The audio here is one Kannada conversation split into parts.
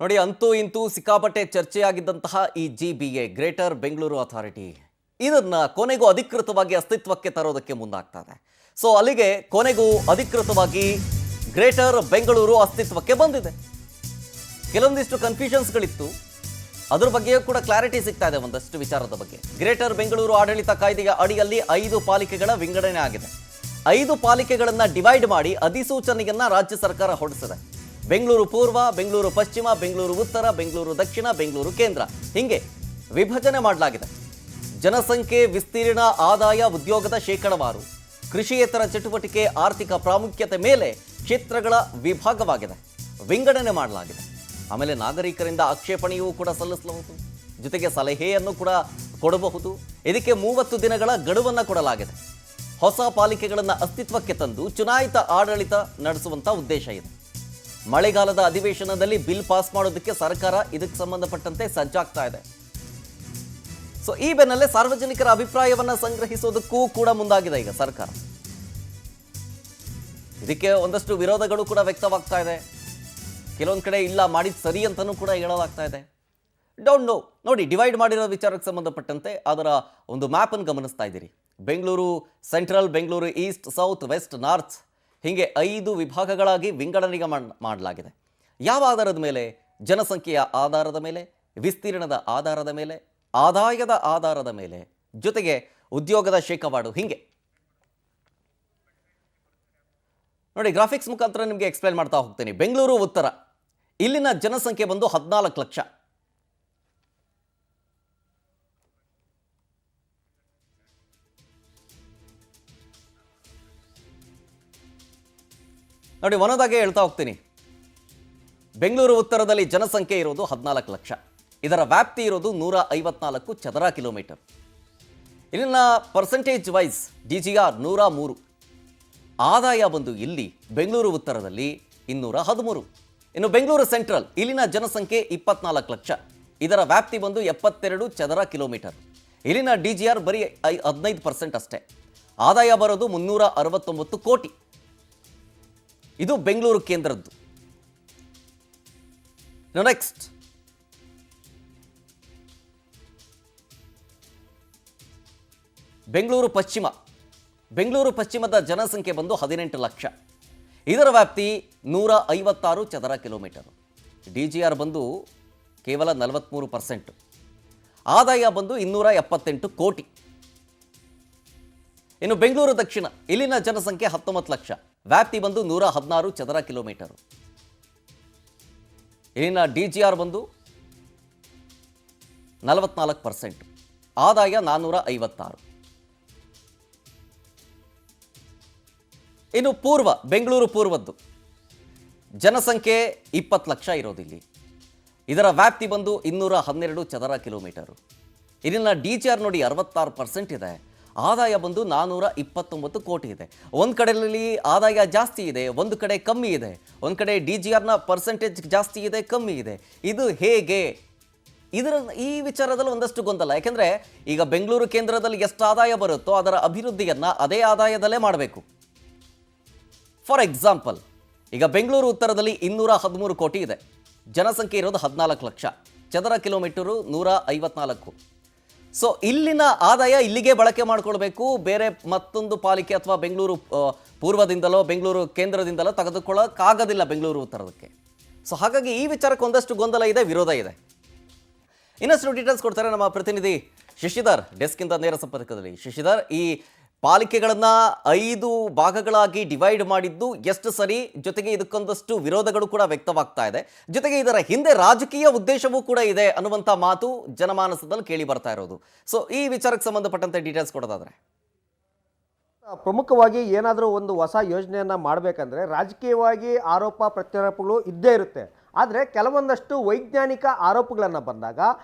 ನೋಡಿ, ಅಂತೂ ಇಂತೂ ಸಿಕ್ಕಾಪಟ್ಟೆ ಚರ್ಚೆಯಾಗಿದ್ದಂತಹ ಈ GBA ಗ್ರೇಟರ್ ಬೆಂಗಳೂರು ಅಥಾರಿಟಿ ಇದನ್ನ ಕೊನೆಗೂ ಅಧಿಕೃತವಾಗಿ ಅಸ್ತಿತ್ವಕ್ಕೆ ತರೋದಕ್ಕೆ ಮುಂದಾಗ್ತದೆ. ಸೊ ಅಲ್ಲಿಗೆ ಕೊನೆಗೂ ಅಧಿಕೃತವಾಗಿ ಗ್ರೇಟರ್ ಬೆಂಗಳೂರು ಅಸ್ತಿತ್ವಕ್ಕೆ ಬಂದಿದೆ. ಕೆಲವೊಂದಿಷ್ಟು ಕನ್ಫ್ಯೂಷನ್ಸ್ಗಳಿತ್ತು, ಅದ್ರ ಬಗ್ಗೆ ಕೂಡ ಕ್ಲಾರಿಟಿ ಸಿಗ್ತಾ ಇದೆ ಒಂದಷ್ಟು ವಿಚಾರದ ಬಗ್ಗೆ. ಗ್ರೇಟರ್ ಬೆಂಗಳೂರು ಆಡಳಿತ ಕಾಯ್ದೆಯ ಅಡಿಯಲ್ಲಿ 5 ಪಾಲಿಕೆಗಳ ವಿಂಗಡಣೆ ಆಗಿದೆ. 5 ಪಾಲಿಕೆಗಳನ್ನು ಡಿವೈಡ್ ಮಾಡಿ ಅಧಿಸೂಚನೆಯನ್ನ ರಾಜ್ಯ ಸರ್ಕಾರ ಹೊರಡಿಸಿದೆ. ಬೆಂಗಳೂರು ಪೂರ್ವ, ಬೆಂಗಳೂರು ಪಶ್ಚಿಮ, ಬೆಂಗಳೂರು ಉತ್ತರ, ಬೆಂಗಳೂರು ದಕ್ಷಿಣ, ಬೆಂಗಳೂರು ಕೇಂದ್ರ, ಹೀಗೆ ವಿಭಜನೆ ಮಾಡಲಾಗಿದೆ. ಜನಸಂಖ್ಯೆ, ವಿಸ್ತೀರ್ಣ, ಆದಾಯ, ಉದ್ಯೋಗದ ಶೇಕಡಾವಾರು, ಕೃಷಿಯೇತರ ಚಟುವಟಿಕೆ, ಆರ್ಥಿಕ ಪ್ರಾಮುಖ್ಯತೆ ಮೇಲೆ ಕ್ಷೇತ್ರಗಳ ವಿಭಾಗವಾಗಿದೆ, ವಿಂಗಡಣೆ ಮಾಡಲಾಗಿದೆ. ಆಮೇಲೆ ನಾಗರಿಕರಿಂದ ಆಕ್ಷೇಪಣೆಯೂ ಕೂಡ ಸಲ್ಲಿಸಬಹುದು, ಜೊತೆಗೆ ಸಲಹೆಯನ್ನು ಕೂಡ ಕೊಡಬಹುದು. ಇದಕ್ಕೆ 30 ದಿನಗಳ ಗಡುವನ್ನು ಕೊಡಲಾಗಿದೆ. ಹೊಸ ಪಾಲಿಕೆಗಳನ್ನು ಅಸ್ತಿತ್ವಕ್ಕೆ ತಂದು ಚುನಾಯಿತ ಆಡಳಿತ ನಡೆಸುವಂಥ ಉದ್ದೇಶ ಇದೆ. ಮಳೆಗಾಲದ ಅಧಿವೇಶನದಲ್ಲಿ ಬಿಲ್ ಪಾಸ್ ಮಾಡೋದಕ್ಕೆ ಸರ್ಕಾರ ಇದಕ್ಕೆ ಸಂಬಂಧಪಟ್ಟಂತೆ ಸಜ್ಜಾಗ್ತಾ ಇದೆ. ಸೊ ಈ ಬೆನ್ನಲ್ಲೇ ಸಾರ್ವಜನಿಕರ ಅಭಿಪ್ರಾಯವನ್ನು ಸಂಗ್ರಹಿಸೋದಕ್ಕೂ ಕೂಡ ಮುಂದಾಗಿದೆ ಈಗ ಸರ್ಕಾರ. ಇದಕ್ಕೆ ಒಂದಷ್ಟು ವಿರೋಧಗಳು ಕೂಡ ವ್ಯಕ್ತವಾಗ್ತಾ ಇದೆ. ಕೆಲವೊಂದು ಕಡೆ ಇಲ್ಲ, ಮಾಡಿದ ಸರಿ ಅಂತಲೂ ಕೂಡ ಹೇಳಲಾಗ್ತಾ ಇದೆ. Don't know. ನೋಡಿ, ಡಿವೈಡ್ ಮಾಡಿರೋ ವಿಚಾರಕ್ಕೆ ಸಂಬಂಧಪಟ್ಟಂತೆ ಅದರ ಒಂದು ಮ್ಯಾಪನ್ನು ಗಮನಿಸ್ತಾ ಇದ್ದೀರಿ. Bengaluru central, Bengaluru east, south, west, north, ಹೀಗೆ 5 ವಿಭಾಗಗಳಾಗಿ ವಿಂಗಡಣೆಗೆ ಮಾಡಲಾಗಿದೆ. ಯಾವ ಆಧಾರದ ಮೇಲೆ? ಜನಸಂಖ್ಯೆಯ ಆಧಾರದ ಮೇಲೆ, ವಿಸ್ತೀರ್ಣದ ಆಧಾರದ ಮೇಲೆ, ಆದಾಯದ ಆಧಾರದ ಮೇಲೆ, ಜೊತೆಗೆ ಉದ್ಯೋಗದ ಶೇಕಡಾವಾರು. ಹೀಗೆ ನೋಡಿ, ಗ್ರಾಫಿಕ್ಸ್ ಮುಖಾಂತರ ನಿಮಗೆ ಎಕ್ಸ್ಪ್ಲೈನ್ ಮಾಡ್ತಾ ಹೋಗ್ತೀನಿ. ಬೆಂಗಳೂರು ಉತ್ತರ, ಇಲ್ಲಿನ ಜನಸಂಖ್ಯೆ ಬಂದು 14 ಲಕ್ಷ. ನೋಡಿ, ಒಂದೊಂದಾಗೆ ಹೇಳ್ತಾ ಹೋಗ್ತೀನಿ. ಬೆಂಗಳೂರು ಉತ್ತರದಲ್ಲಿ ಜನಸಂಖ್ಯೆ ಇರೋದು 14 ಲಕ್ಷ. ಇದರ ವ್ಯಾಪ್ತಿ ಇರೋದು 154 ಚದರ ಕಿಲೋಮೀಟರ್. ಇಲ್ಲಿನ ಪರ್ಸೆಂಟೇಜ್ ವೈಸ್ DGR 103. ಆದಾಯ ಬಂದು ಇಲ್ಲಿ ಬೆಂಗಳೂರು ಉತ್ತರದಲ್ಲಿ 213. ಇನ್ನು ಬೆಂಗಳೂರು ಸೆಂಟ್ರಲ್, ಇಲ್ಲಿನ ಜನಸಂಖ್ಯೆ 24 ಲಕ್ಷ. ಇದರ ವ್ಯಾಪ್ತಿ ಬಂದು 72 ಚದರ ಕಿಲೋಮೀಟರ್. ಇಲ್ಲಿನ DGR ಬರೀ 15% ಅಷ್ಟೇ. ಆದಾಯ ಬರೋದು 369 ಕೋಟಿ. ಇದು ಬೆಂಗಳೂರು ಕೇಂದ್ರದ್ದು. ನೆಕ್ಸ್ಟ್ ಬೆಂಗಳೂರು ಪಶ್ಚಿಮ. ಬೆಂಗಳೂರು ಪಶ್ಚಿಮದ ಜನಸಂಖ್ಯೆ ಬಂದು 18 ಲಕ್ಷ. ಇದರ ವ್ಯಾಪ್ತಿ 156 ಚದರ ಕಿಲೋಮೀಟರ್. DGR ಬಂದು ಕೇವಲ 43%. ಆದಾಯ ಬಂದು 278 ಕೋಟಿ. ಇನ್ನು ಬೆಂಗಳೂರು ದಕ್ಷಿಣ, ಇಲ್ಲಿನ ಜನಸಂಖ್ಯೆ 19 ಲಕ್ಷ. ವ್ಯಾಪ್ತಿ ಬಂದು 116 ಚದರ ಕಿಲೋಮೀಟರ್. ಇಲ್ಲಿನ DGR ಬಂದು 44%. ಆದಾಯ 456. ಇನ್ನು ಪೂರ್ವ, ಬೆಂಗಳೂರು ಪೂರ್ವದ್ದು ಜನಸಂಖ್ಯೆ 20 ಲಕ್ಷ ಇರೋದಿಲ್ಲಿ. ಇದರ ವ್ಯಾಪ್ತಿ ಬಂದು 212 ಚದರ ಕಿಲೋಮೀಟರು. ಇಲ್ಲಿನ DGR ನೋಡಿ 66% ಇದೆ. ಆದಾಯ ಬಂದು 429 ಕೋಟಿ ಇದೆ. ಒಂದು ಕಡೆಯಲ್ಲಿ ಆದಾಯ ಜಾಸ್ತಿ ಇದೆ, ಒಂದು ಕಡೆ ಕಮ್ಮಿ ಇದೆ. ಒಂದು ಕಡೆ DGRನ ಪರ್ಸೆಂಟೇಜ್ ಜಾಸ್ತಿ ಇದೆ, ಕಮ್ಮಿ ಇದೆ. ಇದು ಹೇಗೆ? ಈ ವಿಚಾರದಲ್ಲಿ ಒಂದಷ್ಟು ಗೊಂದಲ. ಯಾಕೆಂದರೆ ಈಗ ಬೆಂಗಳೂರು ಕೇಂದ್ರದಲ್ಲಿ ಎಷ್ಟು ಆದಾಯ ಬರುತ್ತೋ ಅದರ ಅಭಿವೃದ್ಧಿಯನ್ನು ಅದೇ ಆದಾಯದಲ್ಲೇ ಮಾಡಬೇಕು. ಫಾರ್ ಎಕ್ಸಾಂಪಲ್, ಈಗ ಬೆಂಗಳೂರು ಉತ್ತರದಲ್ಲಿ 213 ಕೋಟಿ ಇದೆ. ಜನಸಂಖ್ಯೆ ಇರೋದು 14 ಲಕ್ಷ. ಚದರ ಕಿಲೋಮೀಟರು 154. ಸೊ ಇಲ್ಲಿನ ಆದಾಯ ಇಲ್ಲಿಗೆ ಬಳಕೆ ಮಾಡ್ಕೊಳ್ಬೇಕು. ಬೇರೆ ಮತ್ತೊಂದು ಪಾಲಿಕೆ ಅಥವಾ ಬೆಂಗಳೂರು ಪೂರ್ವದಿಂದಲೋ ಬೆಂಗಳೂರು ಕೇಂದ್ರದಿಂದಲೋ ತೆಗೆದುಕೊಳ್ಳೋಕ್ಕಾಗೋದಿಲ್ಲ ಬೆಂಗಳೂರು ಉತ್ತರದಕ್ಕೆ. ಸೊ ಹಾಗಾಗಿ ಈ ವಿಚಾರಕ್ಕೆ ಒಂದಷ್ಟು ಗೊಂದಲ ಇದೆ, ವಿರೋಧ ಇದೆ. ಇನ್ನಷ್ಟು ಡೀಟೇಲ್ಸ್ ಕೊಡ್ತಾರೆ ನಮ್ಮ ಪ್ರತಿನಿಧಿ ಶಶಿಧರ್, ಡೆಸ್ಕಿಂದ ನೇರ ಸಂಪರ್ಕದಲ್ಲಿ. ಶಶಿಧರ್, ಈ ಪಾಲಿಕೆಗಳನ್ನು 5 ಭಾಗಗಳಾಗಿ ಡಿವೈಡ್ ಮಾಡಿದ್ದು ಎಷ್ಟು ಸರಿ? ಜೊತೆಗೆ ಇದಕ್ಕೊಂದಷ್ಟು ವಿರೋಧಗಳು ಕೂಡ ವ್ಯಕ್ತವಾಗ್ತಾ ಇದೆ. ಜೊತೆಗೆ ಇದರ ಹಿಂದೆ ರಾಜಕೀಯ ಉದ್ದೇಶವೂ ಕೂಡ ಇದೆ ಅನ್ನುವಂಥ ಮಾತು ಜನಮಾನಸದಲ್ಲಿ ಕೇಳಿ ಬರ್ತಾ ಇರೋದು. ಸೊ ಈ ವಿಚಾರಕ್ಕೆ ಸಂಬಂಧಪಟ್ಟಂತೆ ಡೀಟೇಲ್ಸ್ ಕೊಡೋದಾದ್ರೆ, ಪ್ರಮುಖವಾಗಿ ಏನಾದರೂ ಒಂದು ಹೊಸ ಯೋಜನೆಯನ್ನು ಮಾಡಬೇಕಂದ್ರೆ ರಾಜಕೀಯವಾಗಿ ಆರೋಪ ಪ್ರತ್ಯಾರೋಪಗಳು ಇದ್ದೇ ಇರುತ್ತೆ. ಆದರೆ ಕೆಲವೊಂದಷ್ಟು ವೈಜ್ಞಾನಿಕ ಆರೋಪಗಳನ್ನು ಬಂದಾಗ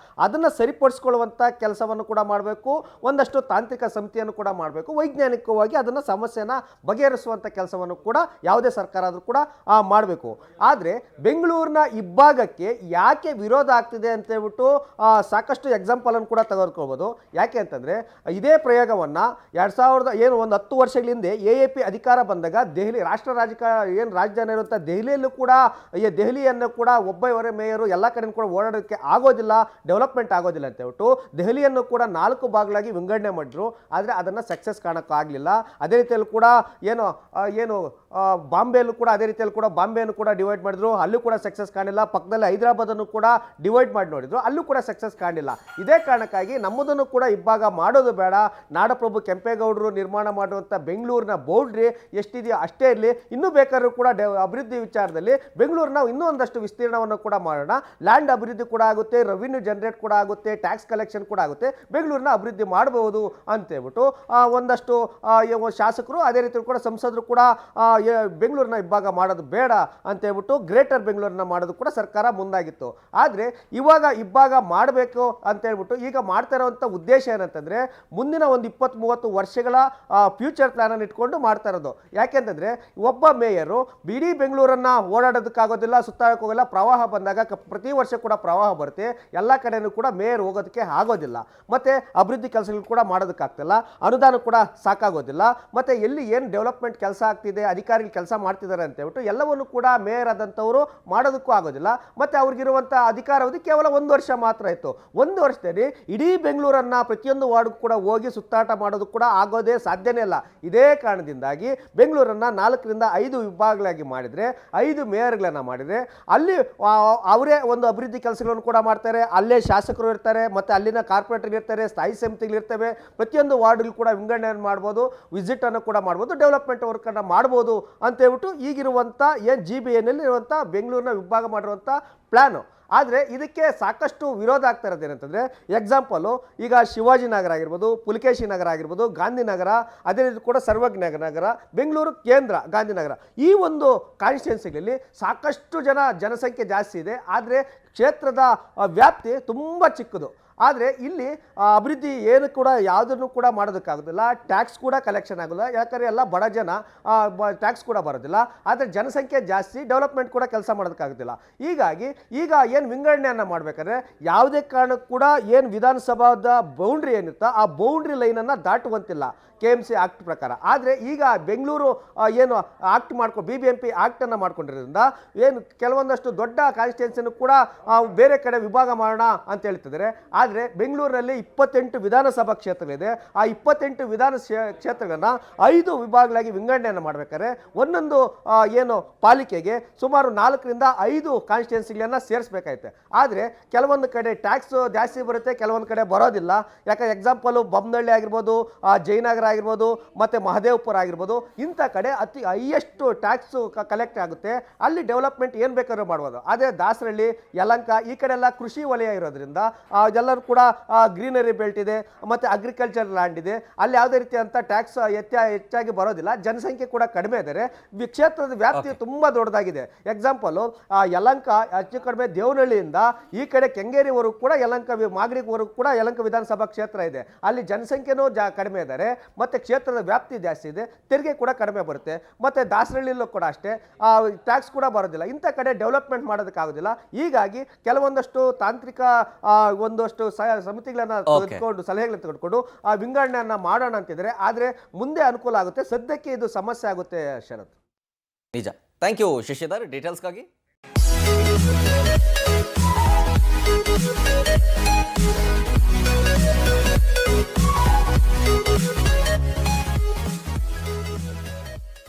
ಅದನ್ನು ಸರಿಪಡಿಸ್ಕೊಳ್ಳುವಂಥ ಕೆಲಸವನ್ನು ಕೂಡ ಮಾಡಬೇಕು. ಒಂದಷ್ಟು ತಾಂತ್ರಿಕ ಸಮಿತಿಯನ್ನು ಕೂಡ ಮಾಡಬೇಕು. ವೈಜ್ಞಾನಿಕವಾಗಿ ಅದನ್ನು ಸಮಸ್ಯೆನ ಬಗೆಹರಿಸುವಂಥ ಕೆಲಸವನ್ನು ಕೂಡ ಯಾವುದೇ ಸರ್ಕಾರ ಆದರೂ ಕೂಡ ಮಾಡಬೇಕು. ಆದರೆ ಬೆಂಗಳೂರಿನ ಇಬ್ಬಾಗಕ್ಕೆ ಯಾಕೆ ವಿರೋಧ ಆಗ್ತಿದೆ ಅಂತೇಳ್ಬಿಟ್ಟು ಸಾಕಷ್ಟು ಎಕ್ಸಾಂಪಲನ್ನು ಕೂಡ ತೆಗೆದುಕೊಳ್ಬೋದು. ಯಾಕೆ ಅಂತಂದರೆ ಇದೇ ಪ್ರಯೋಗವನ್ನು 10 ವರ್ಷಗಳ ಹಿಂದೆ AAP ಅಧಿಕಾರ ಬಂದಾಗ ದೆಹಲಿ ರಾಷ್ಟ್ರ ರಾಜಧಾನಿ ಇರುವಂಥ ದೆಹಲಿಯಲ್ಲೂ ಕೂಡ ದೆಹಲಿಯನ್ನು ಕೂಡ ಒಬ್ಬವರೇ ಮೇಯರು ಎಲ್ಲ ಕಡೆ ಕೂಡ ಓಡಾಡೋಕ್ಕೆ ಆಗೋದಿಲ್ಲ, ಡೆವಲಪ್ಮೆಂಟ್ ಆಗೋದಿಲ್ಲ ಅಂತ ಹೇಳ್ಬಿಟ್ಟು ದೆಹಲಿಯನ್ನು ಕೂಡ 4 ಭಾಗಗಳಾಗಿ ವಿಂಗಡಣೆ ಮಾಡಿದ್ರು. ಆದರೆ ಅದನ್ನು ಸಕ್ಸಸ್ ಕಾಣೋಕ್ಕಾಗಲಿಲ್ಲ. ಅದೇ ರೀತಿಯಲ್ಲಿ ಕೂಡ ಏನು ಬಾಂಬೆಯಲ್ಲೂ ಕೂಡ ಅದೇ ರೀತಿಯಲ್ಲಿ ಕೂಡ ಬಾಂಬೆಯನ್ನು ಕೂಡ ಡಿವೈಡ್ ಮಾಡಿದ್ರು, ಅಲ್ಲೂ ಕೂಡ ಸಕ್ಸಸ್ ಕಾಣಿಲ್ಲ. ಪಕ್ಕದಲ್ಲಿ ಹೈದರಾಬಾದನ್ನು ಕೂಡ ಡಿವೈಡ್ ಮಾಡಿ ನೋಡಿದ್ರು, ಅಲ್ಲೂ ಕೂಡ ಸಕ್ಸಸ್ ಕಾಣಿಲ್ಲ. ಇದೇ ಕಾರಣಕ್ಕಾಗಿ ನಮ್ಮದನ್ನು ಕೂಡ ಇಬ್ಬಾಗ ಮಾಡೋದು ಬೇಡ, ನಾಡಪ್ರಭು ಕೆಂಪೇಗೌಡರು ನಿರ್ಮಾಣ ಮಾಡುವಂಥ ಬೆಂಗಳೂರಿನ ಬೌಂಡ್ರಿ ಎಷ್ಟಿದೆಯೋ ಅಷ್ಟೇ ಇರಲಿ, ಇನ್ನೂ ಬೇಕಾದ್ರೂ ಕೂಡ ಅಭಿವೃದ್ಧಿ ವಿಚಾರದಲ್ಲಿ ಬೆಂಗಳೂರಿನ ಇನ್ನೂ ಒಂದಷ್ಟು ವಿಸ್ತೀರ್ಣವನ್ನು ಕೂಡ ಮಾಡೋಣ. ಲ್ಯಾಂಡ್ ಅಭಿವೃದ್ಧಿ ಕೂಡ ಆಗುತ್ತೆ, ರೆವಿನ್ಯೂ ಜನರೇಟ್ ಕೂಡ ಆಗುತ್ತೆ, ಟ್ಯಾಕ್ಸ್ ಕಲೆಕ್ಷನ್ ಕೂಡ ಆಗುತ್ತೆ, ಬೆಂಗಳೂರಿನ ಅಭಿವೃದ್ಧಿ ಮಾಡಬಹುದು ಅಂತೇಳ್ಬಿಟ್ಟು ಒಂದಷ್ಟು ಶಾಸಕರು ಅದೇ ರೀತಿ ಕೂಡ ಸಂಸದರು ಕೂಡ ಬೆಂಗಳೂರಿನ ಇಬ್ಬಾಗ ಮಾಡೋದು ಬೇಡ ಅಂತೇಳ್ಬಿಟ್ಟು ಗ್ರೇಟರ್ ಬೆಂಗಳೂರನ್ನ ಮಾಡೋದು ಕೂಡ ಸರ್ಕಾರ ಮುಂದಾಗಿತ್ತು. ಆದರೆ ಇವಾಗ ಇಬ್ಬಾಗ ಮಾಡಬೇಕು ಅಂತೇಳ್ಬಿಟ್ಟು ಈಗ ಮಾಡ್ತಾ ಇರೋವಂಥ ಉದ್ದೇಶ ಏನಂತಂದರೆ ಮುಂದಿನ ಒಂದು 20-30 ವರ್ಷಗಳ ಫ್ಯೂಚರ್ ಪ್ಲಾನನ್ನು ಇಟ್ಕೊಂಡು ಮಾಡ್ತಾ ಇರೋದು. ಯಾಕೆಂತಂದರೆ ಒಬ್ಬ ಮೇಯರು ಇಡೀ ಬೆಂಗಳೂರನ್ನು ಓಡಾಡೋದಕ್ಕಾಗೋದಿಲ್ಲ, ಸುತ್ತಾಡೋಕೆ ಹೋಗಲ್ಲ. ಪ್ರವಾಹ ಬಂದಾಗ ಪ್ರತಿ ವರ್ಷ ಕೂಡ ಪ್ರವಾಹ ಬರುತ್ತೆ, ಎಲ್ಲ ಕಡೆಯೂ ಕೂಡ ಮೇಯರ್ ಹೋಗೋದಕ್ಕೆ ಆಗೋದಿಲ್ಲ, ಮತ್ತು ಅಭಿವೃದ್ಧಿ ಕೆಲಸಗಳು ಕೂಡ ಮಾಡೋದಕ್ಕಾಗ್ತಿಲ್ಲ, ಅನುದಾನ ಕೂಡ ಸಾಕಾಗೋದಿಲ್ಲ, ಮತ್ತು ಎಲ್ಲಿ ಏನು ಡೆವಲಪ್ಮೆಂಟ್ ಕೆಲಸ ಆಗ್ತಿದೆ, ಅಧಿಕಾರಿಗಳು ಕೆಲಸ ಮಾಡ್ತಿದ್ದಾರೆ ಅಂತ ಹೇಳ್ಬಿಟ್ಟು ಎಲ್ಲವನ್ನು ಕೂಡ ಮೇಯರ್ ಆದಂಥವರು ಮಾಡೋದಕ್ಕೂ ಆಗೋದಿಲ್ಲ. ಮತ್ತು ಅವ್ರಿಗಿರುವಂಥ ಅಧಿಕಾರಾವಧಿ ಕೇವಲ 1 ವರ್ಷ ಮಾತ್ರ ಇತ್ತು. 1 ವರ್ಷದಲ್ಲಿ ಇಡೀ ಬೆಂಗಳೂರನ್ನು ಪ್ರತಿಯೊಂದು ವಾರ್ಡ್ಗೂ ಕೂಡ ಹೋಗಿ ಸುತ್ತಾಟ ಮಾಡೋದು ಕೂಡ ಆಗೋದೇ ಸಾಧ್ಯನೇ ಇಲ್ಲ. ಇದೇ ಕಾರಣದಿಂದಾಗಿ ಬೆಂಗಳೂರನ್ನು 4ರಿಂದ 5 ವಿಭಾಗಗಳಾಗಿ ಮಾಡಿದರೆ, 5 ಮೇಯರ್ಗಳನ್ನು ಮಾಡಿದರೆ, ಅಲ್ಲಿ ಅವರೇ ಒಂದು ಅಭಿವೃದ್ಧಿ ಕೆಲಸಗಳನ್ನು ಕೂಡ ಮಾಡ್ತಾರೆ, ಅಲ್ಲೇ ಶಾಸಕರು ಇರ್ತಾರೆ, ಮತ್ತು ಅಲ್ಲಿನ ಕಾರ್ಪೊರೇಟರ್ ಇರ್ತಾರೆ, ಸ್ಥಾಯಿ ಸಮಿತಿಗಳಿರ್ತವೆ, ಪ್ರತಿಯೊಂದು ವಾರ್ಡ್ಗಳು ಕೂಡ ವಿಂಗಡಣೆಯನ್ನು ಮಾಡ್ಬೋದು, ವಿಸಿಟನ್ನು ಕೂಡ ಮಾಡ್ಬೋದು, ಡೆವಲಪ್ಮೆಂಟ್ ವರ್ಕನ್ನು ಮಾಡ್ಬೋದು ಅಂತೇಳ್ಬಿಟ್ಟು ಈಗಿರುವಂಥ ಏನು GBNಲ್ಲಿ ಇರುವಂಥ ಬೆಂಗಳೂರಿನ ವಿಭಾಗ ಮಾಡಿರುವಂಥ ಪ್ಲ್ಯಾನು. ಆದರೆ ಇದಕ್ಕೆ ಸಾಕಷ್ಟು ವಿರೋಧ ಆಗ್ತಾ ಇರೋದು ಏನಂತಂದರೆ, ಎಕ್ಸಾಂಪಲು ಈಗ ಶಿವಾಜಿನಗರ ಆಗಿರ್ಬೋದು, ಪುಲಕೇಶಿ ನಗರ ಆಗಿರ್ಬೋದು, ಗಾಂಧಿನಗರ, ಅದೇ ರೀತಿ ಕೂಡ ಸರ್ವಜ್ಞ ನಗರ, ಬೆಂಗಳೂರು ಕೇಂದ್ರ ಗಾಂಧಿನಗರ, ಈ ಒಂದು ಕಾನ್ಸ್ಟಿಟ್ಯೂನ್ಸಿಗಳಲ್ಲಿ ಸಾಕಷ್ಟು ಜನಸಂಖ್ಯೆ ಜಾಸ್ತಿ ಇದೆ. ಆದರೆ ಕ್ಷೇತ್ರದ ವ್ಯಾಪ್ತಿ ತುಂಬ ಚಿಕ್ಕದು. ಆದರೆ ಇಲ್ಲಿ ಅಭಿವೃದ್ಧಿ ಏನು ಕೂಡ ಯಾವುದನ್ನು ಕೂಡ ಮಾಡೋದಕ್ಕಾಗೋದಿಲ್ಲ, ಟ್ಯಾಕ್ಸ್ ಕೂಡ ಕಲೆಕ್ಷನ್ ಆಗೋಲ್ಲ, ಯಾಕಂದರೆ ಎಲ್ಲ ಬಡ ಜನ, ಟ್ಯಾಕ್ಸ್ ಕೂಡ ಬರೋದಿಲ್ಲ. ಆದರೆ ಜನಸಂಖ್ಯೆ ಜಾಸ್ತಿ, ಡೆವಲಪ್ಮೆಂಟ್ ಕೂಡ ಕೆಲಸ ಮಾಡೋದಕ್ಕಾಗೋದಿಲ್ಲ. ಹೀಗಾಗಿ ಈಗ ಏನು ವಿಂಗಡಣೆಯನ್ನು ಮಾಡಬೇಕಾದ್ರೆ ಯಾವುದೇ ಕಾರಣಕ್ಕೂ ಕೂಡ ಏನು ವಿಧಾನಸಭಾದ ಬೌಂಡ್ರಿ ಏನಿರುತ್ತೋ ಆ ಬೌಂಡ್ರಿ ಲೈನನ್ನು ದಾಟುವಂತಿಲ್ಲ KMC ಆಕ್ಟ್ ಪ್ರಕಾರ. ಆದರೆ ಈಗ ಬೆಂಗಳೂರು ಏನು ಆಕ್ಟ್ BBMP ಆಕ್ಟನ್ನು ಮಾಡ್ಕೊಂಡಿರೋದ್ರಿಂದ ಏನು ಕೆಲವೊಂದಷ್ಟು ದೊಡ್ಡ ಕಾನ್ಸ್ಟಿಟ್ಯೂನ್ಸಿಯನ್ನು ಕೂಡ ಬೇರೆ ಕಡೆ ವಿಭಾಗ ಮಾಡೋಣ ಅಂತ ಹೇಳ್ತಿದ್ದಾರೆ. ಆದರೆ ಬೆಂಗಳೂರಿನಲ್ಲಿ 28 ವಿಧಾನಸಭಾ ಕ್ಷೇತ್ರಗಳಿದೆ. ಆ 28 ಕ್ಷೇತ್ರಗಳನ್ನು 5 ವಿಭಾಗಗಳಾಗಿ ವಿಂಗಡಣೆಯನ್ನು ಮಾಡಬೇಕಾದ್ರೆ ಒಂದೊಂದು ಏನು ಪಾಲಿಕೆಗೆ ಸುಮಾರು 4ರಿಂದ 5 ಕಾನ್ಸ್ಟಿಟ್ಯೂನ್ಸಿಗಳನ್ನು ಸೇರಿಸಬೇಕಾಗುತ್ತೆ. ಆದರೆ ಕೆಲವೊಂದು ಕಡೆ ಟ್ಯಾಕ್ಸ್ ಜಾಸ್ತಿ ಬರುತ್ತೆ, ಕೆಲವೊಂದು ಕಡೆ ಬರೋದಿಲ್ಲ. ಯಾಕಂದರೆ ಎಕ್ಸಾಂಪಲು ಬೊಮ್ಮನಹಳ್ಳಿ ಆಗಿರ್ಬೋದು, ಜಯನಗರ ಆಗಿರ್ಬೋದು, ಮತ್ತು ಮಹದೇವಪುರ ಆಗಿರ್ಬೋದು, ಇಂಥ ಕಡೆ ಹೈಯೆಸ್ಟ್ ಟ್ಯಾಕ್ಸ್ ಕಲೆಕ್ಟ್ ಆಗುತ್ತೆ. ಅಲ್ಲಿ ಡೆವಲಪ್ಮೆಂಟ್ ಏನು ಬೇಕಾದ್ರೂ ಮಾಡ್ಬೋದು. ಆದರೆ ದಾಸರಳ್ಳಿ, ಯಲಹಂಕ ಈ ಕಡೆ ಎಲ್ಲ ಕೃಷಿ ವಲಯ ಇರೋದ್ರಿಂದ ಎಲ್ಲರೂ ಕೂಡ ಗ್ರೀನರಿ ಬೆಲ್ಟ್ ಇದೆ, ಮತ್ತು ಅಗ್ರಿಕಲ್ಚರ್ ಲ್ಯಾಂಡ್ ಇದೆ, ಅಲ್ಲಿ ಯಾವುದೇ ರೀತಿಯಂಥ ಟ್ಯಾಕ್ಸ್ ಹೆಚ್ಚಾಗಿ ಬರೋದಿಲ್ಲ. ಜನಸಂಖ್ಯೆ ಕೂಡ ಕಡಿಮೆ ಇದ್ದಾರೆ, ಕ್ಷೇತ್ರದ ವ್ಯಾಪ್ತಿ ತುಂಬ ದೊಡ್ಡದಾಗಿದೆ. ಎಕ್ಸಾಂಪಲು ಯಲಹಂಕ ಹೆಚ್ಚು ಕಡಿಮೆ ದೇವನಹಳ್ಳಿಯಿಂದ ಈ ಕಡೆ ಕೆಂಗೇರಿವರೆಗೂ ಕೂಡ ಮಾಗಡಿವರೆಗೂ ಕೂಡ ಯಲಹಂಕ ವಿಧಾನಸಭಾ ಕ್ಷೇತ್ರ ಇದೆ. ಅಲ್ಲಿ ಜನಸಂಖ್ಯೆನೂ ಕಡಿಮೆ ಇದ್ದಾರೆ, ಮತ್ತು ಕ್ಷೇತ್ರದ ವ್ಯಾಪ್ತಿ ಜಾಸ್ತಿ ಇದೆ, ತೆರಿಗೆ ಕೂಡ ಕಡಿಮೆ ಬರುತ್ತೆ. ಮತ್ತು ದಾಸರಳ್ಳಿಯಲ್ಲೂ ಕೂಡ ಅಷ್ಟೇ, ಟ್ಯಾಕ್ಸ್ ಕೂಡ ಬರೋದಿಲ್ಲ. ಇಂಥ ಕಡೆ ಡೆವಲಪ್ಮೆಂಟ್ ಮಾಡೋದಕ್ಕಾಗೋದಿಲ್ಲ. ಹೀಗಾಗಿ ಕೆಲವೊಂದಷ್ಟು ತಾಂತ್ರಿಕ ಒಂದಷ್ಟು ಸಮಿತಿಗಳನ್ನು ತೆಗೆದುಕೊಂಡು ಸಲಹೆಗಳನ್ನು ತೆಗೆದುಕೊಂಡು ಆ ವಿಂಗಡಣೆಯನ್ನು ಮಾಡೋಣ ಅಂತಿದ್ದಾರೆ. ಆದರೆ ಮುಂದೆ ಅನುಕೂಲ ಆಗುತ್ತೆ, ಸದ್ಯಕ್ಕೆ ಇದು ಸಮಸ್ಯೆ ಆಗುತ್ತೆ. ಶರತ್, ನಿಜ. Thank you Shashidhar, ಡೀಟೇಲ್ಸ್ಗಾಗಿ.